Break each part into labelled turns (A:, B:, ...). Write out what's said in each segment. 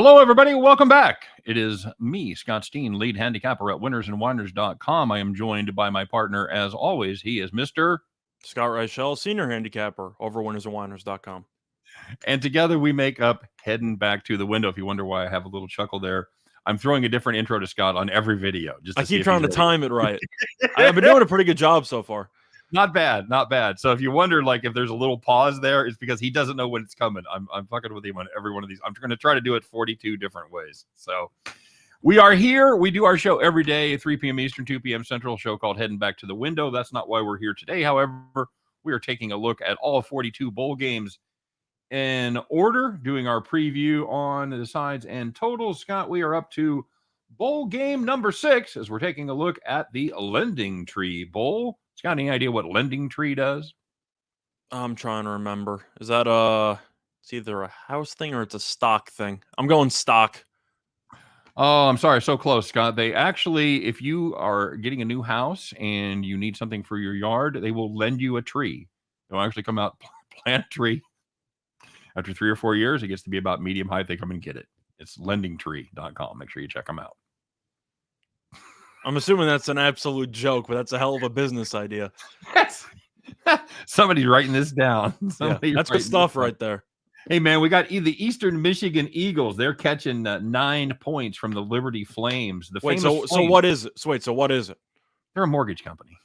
A: Hello, everybody. Welcome back. It is me, Scott Steen, lead handicapper at winnersandwiners.com. I am joined by my partner, as always. He is Mr.
B: Scott Reichel, senior handicapper over winnersandwiners.com.
A: And together we make up Heading Back to the Window. If you wonder why I have a little chuckle there, I'm throwing a different intro to Scott on every video.
B: I keep trying to time it right. I've been doing a pretty good job so far.
A: Not bad, not bad. So if you wonder, like, if there's a little pause there, it's because he doesn't know when it's coming. I'm fucking with him on every one of these. I'm going to try to do it 42 different ways. So we are here. We do our show every day, 3 p.m. Eastern, 2 p.m. Central, show called Heading Back to the Window. That's not why we're here today. However, we are taking a look at all 42 bowl games in order, doing our preview on the sides and totals. Scott, we are up to bowl game number 6 as we're taking a look at the Lendingtree Bowl. Scott, any idea what Lendingtree does?
B: I'm trying to remember. Is that it's either a house thing or it's a stock thing? I'm going stock.
A: Oh, I'm sorry. So close, Scott. They actually, if you are getting a new house and you need something for your yard, they will lend you a tree. They'll actually come out, plant a tree. After 3 or 4 years, it gets to be about medium height. They come and get it. It's lendingtree.com. Make sure you check them out.
B: I'm assuming that's an absolute joke, but that's a hell of a business idea.
A: Somebody's writing this down.
B: That's good stuff right there.
A: Hey, man, we got the Eastern Michigan Eagles. They're catching 9 points from the Liberty Flames.
B: So what is it? So what is it?
A: They're a mortgage company.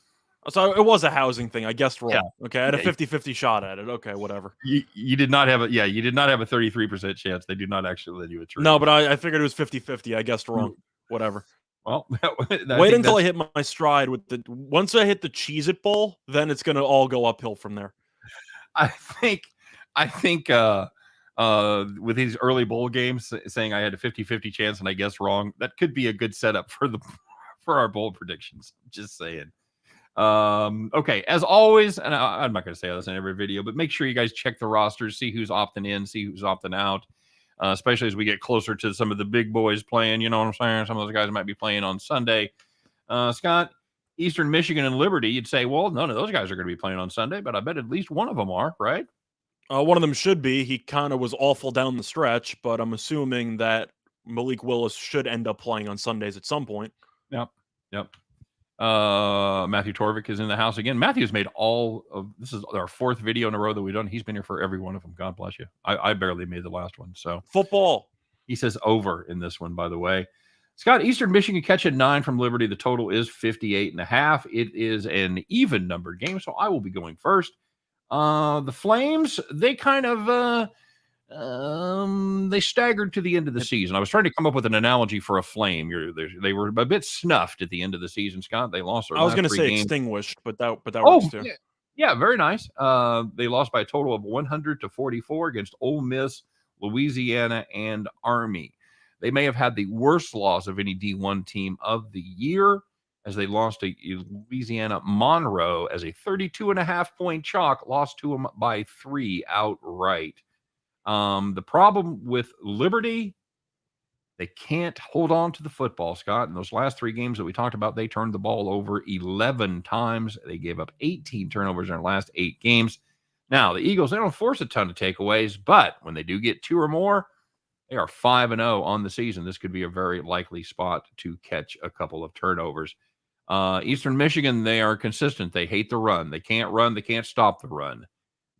B: So it was a housing thing. I guessed wrong.
A: Yeah.
B: Okay, I had a 50-50 shot at it. Okay, whatever.
A: You did not have you did not have a 33% chance. They do not actually lend you a tree.
B: No, but I figured it was 50-50. I guessed wrong. Whatever.
A: Well,
B: wait until I hit my stride with once I hit the Cheez-It Bowl, then it's gonna all go uphill from there.
A: I think with these early bowl games saying I had a 50-50 chance and I guessed wrong, that could be a good setup for our bowl predictions. Just saying. Okay, as always, and I'm not going to say this in every video, but make sure you guys check the rosters, see who's opting in, see who's opting out, especially as we get closer to some of the big boys playing. You know what I'm saying? Some of those guys might be playing on Sunday. Scott, Eastern Michigan and Liberty, you'd say, well, none of those guys are going to be playing on Sunday, but I bet at least one of them are, right?
B: One of them should be. He kind of was awful down the stretch, but I'm assuming that Malik Willis should end up playing on Sundays at some point.
A: Yep. Matthew Torvik is in the house again. Matthew's made this is our 4th video in a row that we've done. He's been here for every one of them. God bless you. I barely made the last one. So
B: football.
A: He says over in this one, by the way. Scott, Eastern Michigan catching 9 from Liberty. The total is 58.5. It is an even numbered game, so I will be going first. The Flames, they kind of they staggered to the end of the season. I was trying to come up with an analogy for a flame. They were a bit snuffed at the end of the season, Scott. They lost their
B: I was
A: going to
B: say
A: games.
B: Extinguished, but that works too.
A: Yeah, very nice. They lost by a total of 100-44 against Ole Miss, Louisiana, and Army. They may have had the worst loss of any D1 team of the year, as they lost to Louisiana Monroe as a 32.5-point chalk, lost to them by 3 outright. The problem with Liberty, they can't hold on to the football, Scott. In those last 3 games that we talked about, they turned the ball over 11 times. They gave up 18 turnovers in their last 8 games. Now, the Eagles, they don't force a ton of takeaways, but when they do get 2 or more, they are 5-0 on the season. This could be a very likely spot to catch a couple of turnovers. Eastern Michigan, they are consistent. They hate the run. They can't run. They can't stop the run.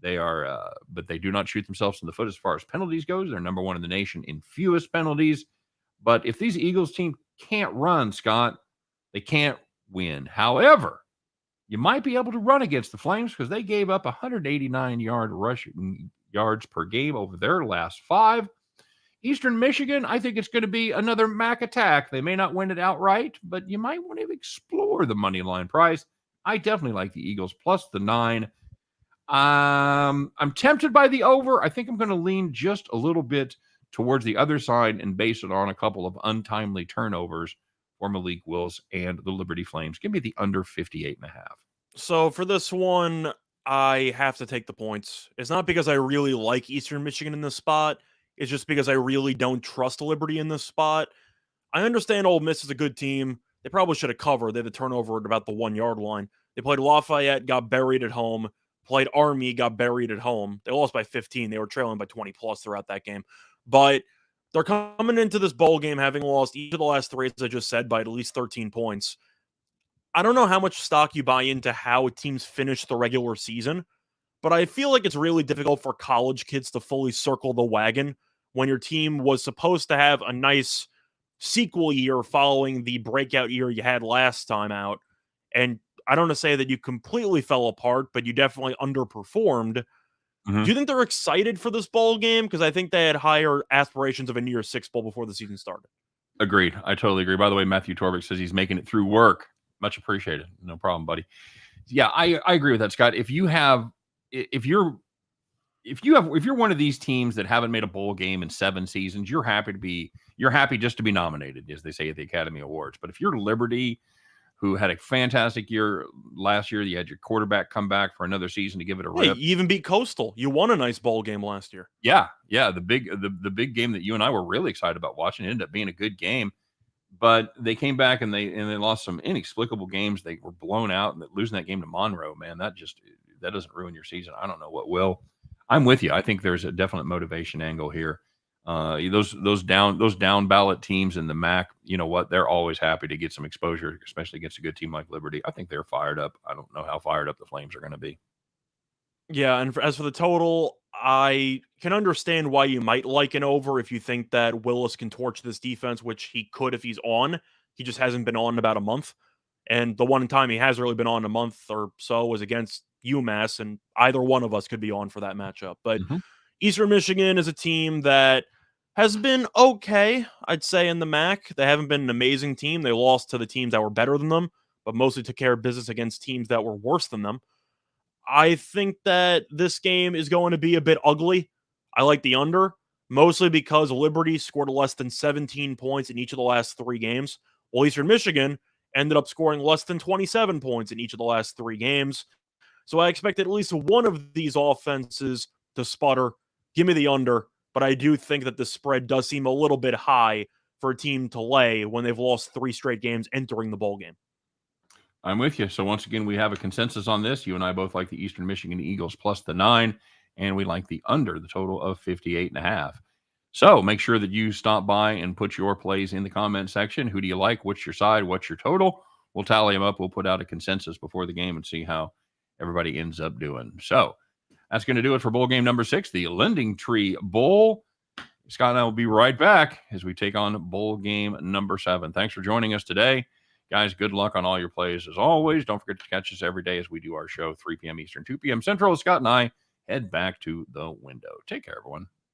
A: They are, but they do not shoot themselves in the foot as far as penalties goes. They're number 1 in the nation in fewest penalties. But if these Eagles team can't run, Scott, they can't win. However, you might be able to run against the Flames because they gave up 189 rushing yards per game over their last 5. Eastern Michigan, I think it's going to be another MAC attack. They may not win it outright, but you might want to explore the money line price. I definitely like the Eagles plus the 9. I'm tempted by the over. I think I'm going to lean just a little bit towards the other side and base it on a couple of untimely turnovers for Malik Willis and the Liberty Flames. Give me the under 58.5.
B: So for this one, I have to take the points. It's not because I really like Eastern Michigan in this spot. It's just because I really don't trust Liberty in this spot. I understand Ole Miss is a good team. They probably should have covered. They had a turnover at about the 1-yard line. They played Lafayette, got buried at home. Played Army, got buried at home. They lost by 15. They were trailing by 20 plus throughout that game. But They're coming into this bowl game having lost each of the last 3, as I just said, by at least 13 points. I don't know how much stock you buy into how teams finish the regular season, but I feel like it's really difficult for college kids to fully circle the wagon when your team was supposed to have a nice sequel year following the breakout year you had last time out. And I don't want to say that you completely fell apart, but you definitely underperformed.
A: Mhm.
B: Do you think they're excited for this bowl game? Because I think they had higher aspirations of a New Year's Six bowl before the season started.
A: Agreed. I totally agree. By the way, Matthew Torvik says he's making it through work. Much appreciated. No problem, buddy. Yeah, I agree with that, Scott. If you have, if you're, if you're one of these teams that haven't made a bowl game in 7 seasons, you're happy just to be nominated, as they say at the Academy Awards. But if you're Liberty, who had a fantastic year last year, you had your quarterback come back for another season to give it a
B: Hey,
A: rip.
B: you even beat Coastal. You won a nice bowl game last year.
A: Yeah, the big game that you and I were really excited about watching, it ended up being a good game. But they came back and they lost some inexplicable games. They were blown out, and losing that game to Monroe, man, that doesn't ruin your season. I don't know what will. I'm with you. I think there's a definite motivation angle here. Those down ballot teams in the MAC, you know what? They're always happy to get some exposure, especially against a good team like Liberty. I think they're fired up. I don't know how fired up the Flames are going to be.
B: Yeah, and as for the total, I can understand why you might like an over if you think that Willis can torch this defense, which he could if he's on. He just hasn't been on in about a month. And the one time he has really been on a month or so was against UMass, and either one of us could be on for that matchup. But
A: Mm-hmm.
B: Eastern Michigan is a team that has been okay, I'd say, in the MAC. They haven't been an amazing team. They lost to the teams that were better than them, but mostly took care of business against teams that were worse than them. I think that this game is going to be a bit ugly. I like the under, mostly because Liberty scored less than 17 points in each of the last 3 games, while Eastern Michigan ended up scoring less than 27 points in each of the last 3 games. So I expect at least one of these offenses to sputter. Give me the under, but I do think that the spread does seem a little bit high for a team to lay when they've lost 3 straight games entering the bowl game.
A: I'm with you. So once again, we have a consensus on this. You and I both like the Eastern Michigan Eagles plus the 9, and we like the under, the total of 58.5. So make sure that you stop by and put your plays in the comment section. Who do you like? What's your side? What's your total? We'll tally them up. We'll put out a consensus before the game and see how everybody ends up doing. So that's going to do it for bowl game number 6, the Lendingtree Bowl. Scott and I will be right back as we take on bowl game number 7. Thanks for joining us today. Guys, good luck on all your plays as always. Don't forget to catch us every day as we do our show, 3 p.m. Eastern, 2 p.m. Central. Scott and I head back to the window. Take care, everyone.